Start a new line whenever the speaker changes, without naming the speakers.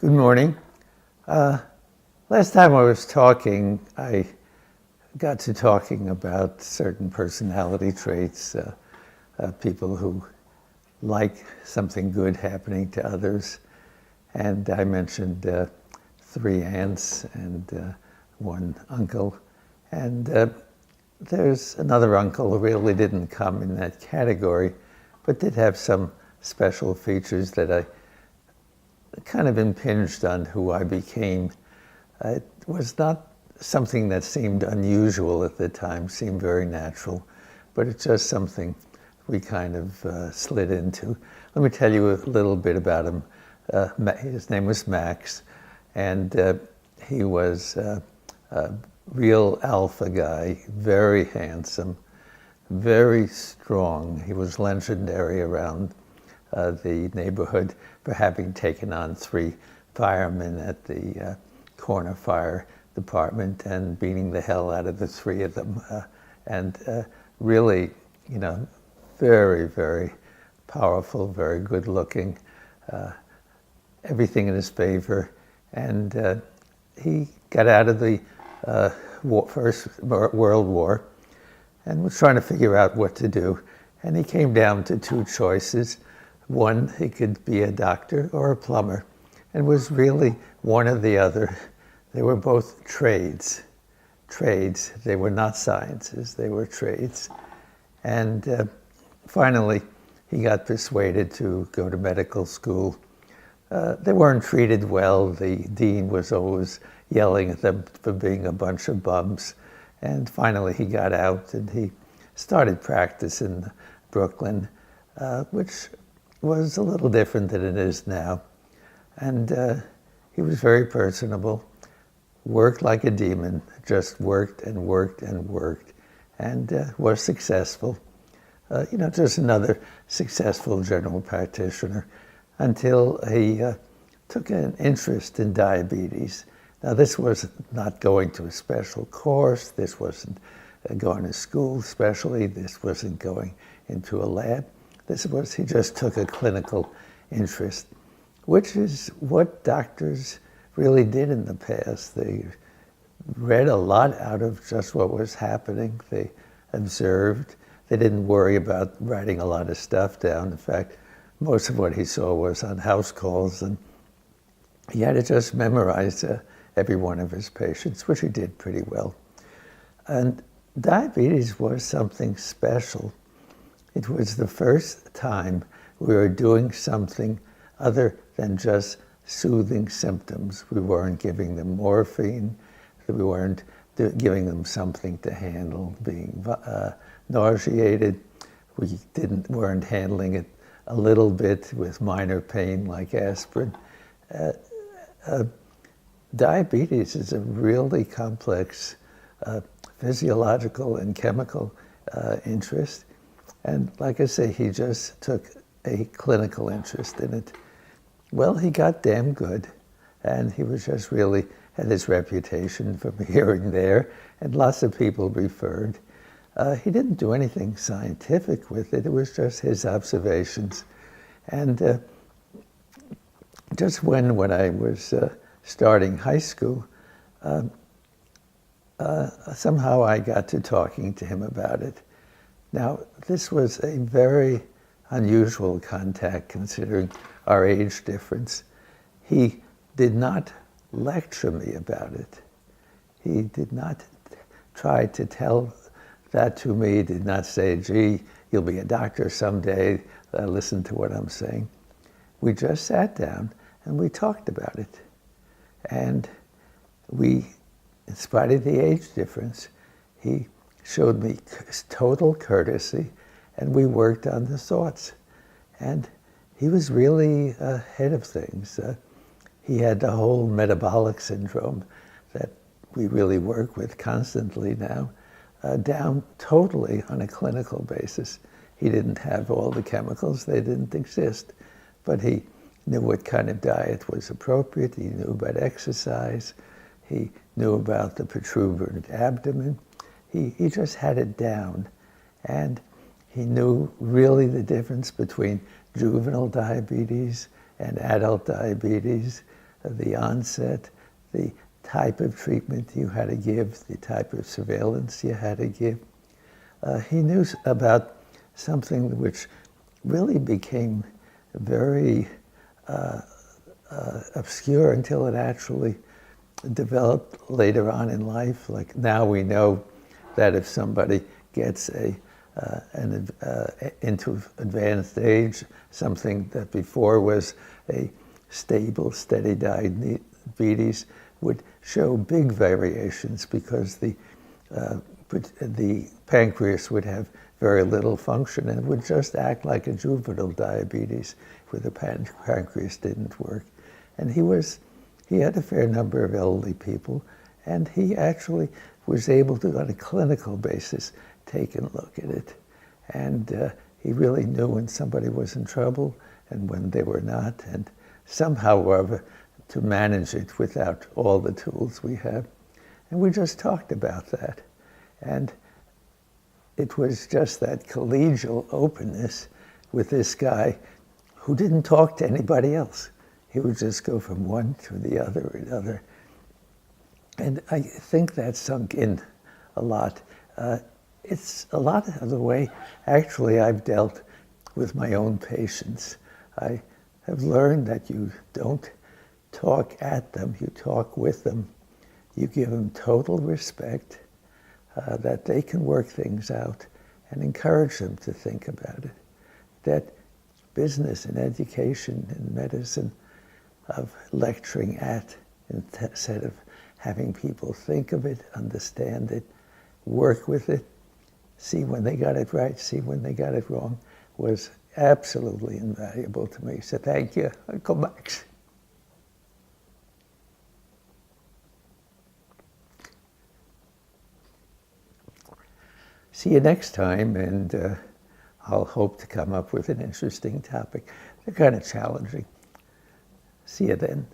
Good morning. Last time I was talking, I got to talking about certain personality traits, people who like something good happening to others. And I mentioned 3 aunts and 1 uncle. And there's another uncle who really didn't come in that category, but did have some special features that I kind of impinged on who I became. It was not something that seemed unusual at the time, seemed very natural, but it's just something we kind of slid into. Let me tell you a little bit about him. His name was Max, and he was a real alpha guy, very handsome, very strong. He was legendary around the neighborhood for having taken on 3 firemen at the corner fire department and beating the hell out of the 3 of them. And really, very, very powerful, very good looking, everything in his favor. And he got out of the First World War and was trying to figure out what to do. And he came down to 2 choices. One, he could be a doctor or a plumber, and was really one or the other. They were both trades. They were not sciences, they were trades. And finally, he got persuaded to go to medical school. They weren't treated well. The dean was always yelling at them for being a bunch of bums. And finally, he got out and he started practice in Brooklyn, which was a little different than it is now. And he was very personable, worked like a demon, just worked and worked and worked, and was successful. Just another successful general practitioner, until he took an interest in diabetes. Now, this was not going to a special course, this wasn't going to school specially, this wasn't going into a lab. He just took a clinical interest, which is what doctors really did in the past. They read a lot out of just what was happening. They observed. They didn't worry about writing a lot of stuff down. In fact, most of what he saw was on house calls, and he had to just memorize every one of his patients, which he did pretty well. And diabetes was something special. It was the first time we were doing something other than just soothing symptoms. We weren't giving them morphine. We weren't giving them something to handle being nauseated. We weren't handling it a little bit with minor pain like aspirin. Diabetes is a really complex physiological and chemical interest. And like I say, he just took a clinical interest in it. Well, he got damn good, and he was just really had his reputation from here and there, and lots of people referred. He didn't do anything scientific with it. It was just his observations. And just when I was starting high school, somehow I got to talking to him about it. Now, this was a very unusual contact considering our age difference. He did not lecture me about it. He did not try to tell that to me. He did not say, gee, you'll be a doctor someday, listen to what I'm saying. We just sat down and we talked about it. And we, in spite of the age difference, he showed me total courtesy, and we worked on the thoughts. And he was really ahead of things. He had the whole metabolic syndrome that we really work with constantly now, down totally on a clinical basis. He didn't have all the chemicals, they didn't exist, but he knew what kind of diet was appropriate, he knew about exercise, he knew about the protuberant abdomen. He just had it down, and he knew really the difference between juvenile diabetes and adult diabetes. the onset, the type of treatment you had to give, the type of surveillance you had to give. He knew about something which really became very obscure until it actually developed later on in life. Like now we know that if somebody gets into advanced age, something that before was a stable, steady diabetes would show big variations because the pancreas would have very little function and would just act like a juvenile diabetes where the pancreas didn't work. And he had a fair number of elderly people, and he actually was able to, on a clinical basis, take a look at it. And he really knew when somebody was in trouble and when they were not, and somehow or other to manage it without all the tools we have. And we just talked about that. And it was just that collegial openness with this guy who didn't talk to anybody else. He would just go from one to the other and other. And I think that sunk in a lot. It's a lot of the way, actually, I've dealt with my own patients. I have learned that you don't talk at them, you talk with them. You give them total respect, that they can work things out, and encourage them to think about it. That business and education and medicine of lecturing at instead of having people think of it, understand it, work with it, see when they got it right, see when they got it wrong, was absolutely invaluable to me. So thank you. I'll come back. See you next time, and I'll hope to come up with an interesting topic. They're kind of challenging. See you then.